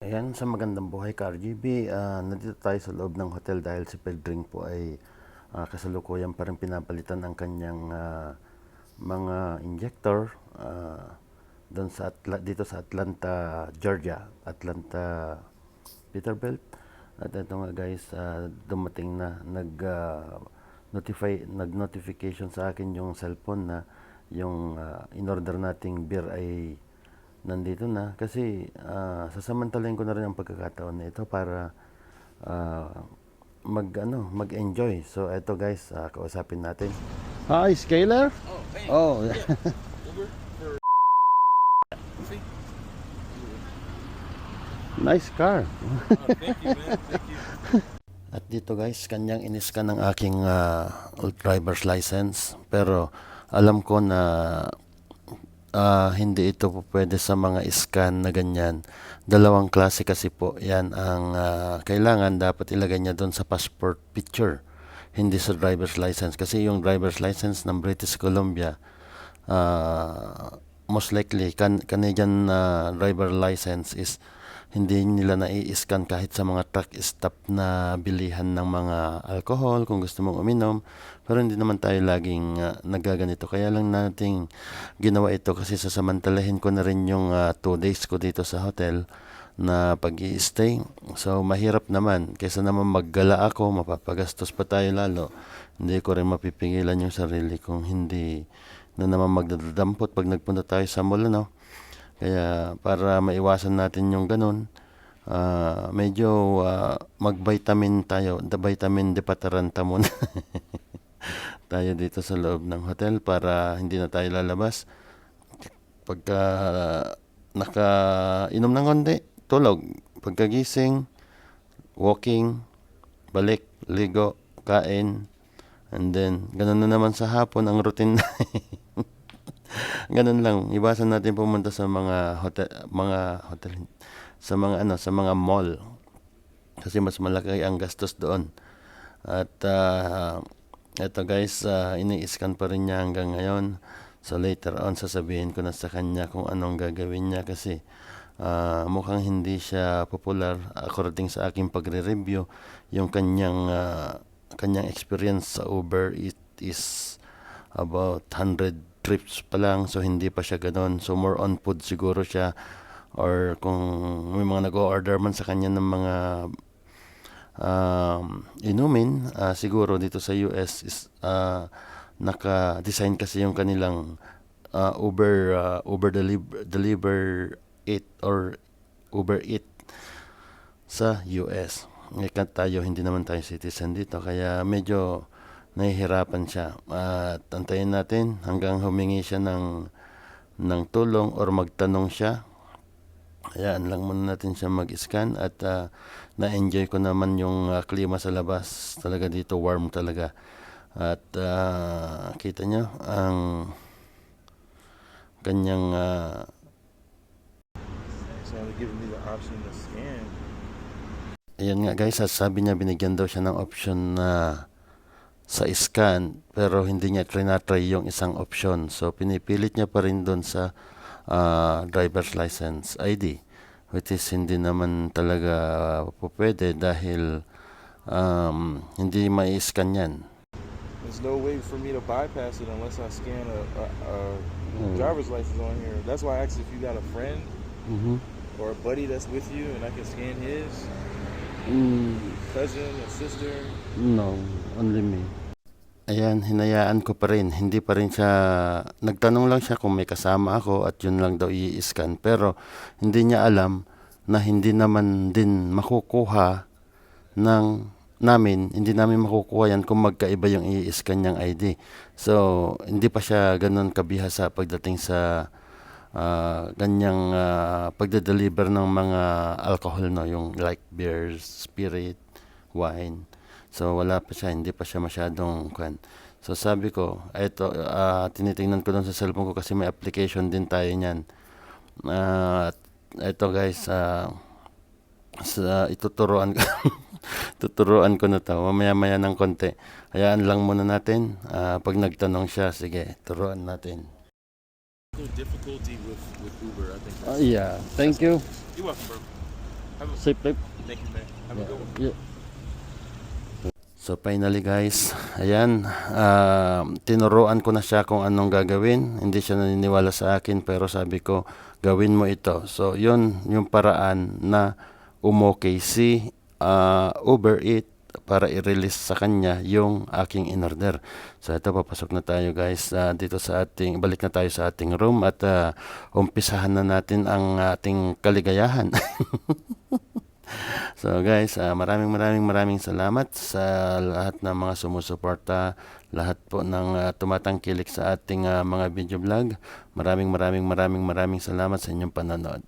Ayan, sa magandang buhay ka, RGB. Nandito tayo sa loob ng hotel dahil si Pedring po ay kasalukuyan pa rin pinapalitan ang kanyang mga injector doon sa dito sa Atlanta, Georgia. Atlanta, Peterbilt. At ito nga guys, dumating na nag-notification sa akin yung cellphone na yung in-order nating beer ay nandito na kasi sasamantalahin ko na rin ang pagkakataon na ito para ah, mag-enjoy. So eto guys, kausapin natin. Hi, Scaler. Oh, man. Oh, Yeah. Uber for see? nice car. Thank you, man. Thank you. At dito guys, kanyang iniskan ng aking driver's license. Pero alam ko na hindi ito po pwede sa mga scan na ganyan. Dalawang klase kasi po yan ang kailangan. Dapat ilagay niya doon sa passport picture, hindi sa driver's license. Kasi yung driver's license ng British Columbia, most likely Canadian driver license is hindi nila na-i-scan kahit sa mga truck stop na bilihan ng mga alcohol kung gusto mong uminom. Pero hindi naman tayo laging nagaganito. Kaya lang nating ginawa ito kasi sasamantalahin ko na rin yung 2 days ko dito sa hotel na pag-i-stay. So mahirap naman. Kaysa naman maggala ako, mapapagastos pa tayo lalo. Hindi ko rin mapipigilan yung sarili kung hindi na naman magdadampot pag nagpunta tayo sa mall, no? Kaya para maiwasan natin yung ganun, medyo mag-vitamin tayo, the vitamin de pataranta muna tayo dito sa loob ng hotel para hindi na tayo lalabas. Pagka nakainom ng konti, tulog. Pagkagising, walking, balik, ligo, kain, and then ganun na naman sa hapon ang routine. Ganun lang, iwasan natin pumunta sa mga hotel sa mga mall kasi mas malaki ang gastos doon. At eto guys, ini-scan pa rin niya hanggang ngayon. So later on sasabihin ko na sa kanya kung anong gagawin niya kasi mukhang hindi siya popular according sa aking pagre-review. Yung kanyang experience sa Uber, it is about 100 trips pa lang, so hindi pa siya ganoon. So more on food siguro siya, or kung may mga nag-order man sa kanya ng mga inumin, siguro dito sa US is naka-design kasi yung kanilang Uber deliver it or Uber Eat sa US. Ngayon tayo, hindi naman tayo citizen dito, kaya medyo nahihirapan siya. At antayin natin hanggang humingi siya ng tulong or magtanong siya. Hayaan lang muna natin siya mag-scan at na-enjoy ko naman yung klima sa labas. Talaga dito warm talaga. At kita nyo ang kanyang So they're giving me the option to scan. ayan nga guys, sabi niya binigyan daw siya ng option na sa scan pero hindi niya trinatry yung isang option. So pinipilit niya pa rin doon sa driver's license ID, which is hindi naman talaga po pwede dahil hindi mai-scan yan. There's no way for me to bypass it unless I scan a driver's license on here. That's why I asked if you got a friend or a buddy that's with you and I can scan his cousin or sister. No, only me. Ayan, hinayaan ko pa rin. Hindi pa rin siya, nagtanong lang siya kung may kasama ako at yun lang daw i-scan. Pero hindi niya alam na hindi naman din makukuha hindi namin makukuha yan kung magkaiba yung i-scan niyang ID. So, hindi pa siya ganun kabihasa pagdating sa ganyang pagde-deliver ng mga alcohol, no? Yung like beer, spirit, wine. So wala pa siya, hindi pa siya masyadong So sabi ko, ito, tinitingnan ko lang sa cellphone ko kasi may application din tayo niyan. Ito guys, ituturuan ko, tuturuan ko na to, mamaya-maya ng konti. Hayaan lang muna natin, pag nagtanong siya, sige, turuan natin. Difficulty with Uber, I think. Yeah, thank you. You're welcome, bro. Safe trip. Thank you, man. Have a good one. Yeah. So finally guys, ayan, tinuruan ko na siya kung anong gagawin. Hindi siya naniniwala sa akin pero sabi ko, gawin mo ito. So yun yung paraan na umokay si Uber Eats para i-release sa kanya yung aking in-order. So ito, papasok na tayo guys dito sa ating, balik na tayo sa ating room at umpisahan na natin ang ating kaligayahan. So guys, maraming salamat sa lahat ng mga sumusuporta, lahat po ng tumatangkilik sa ating mga video vlog. Maraming salamat sa inyong panonood.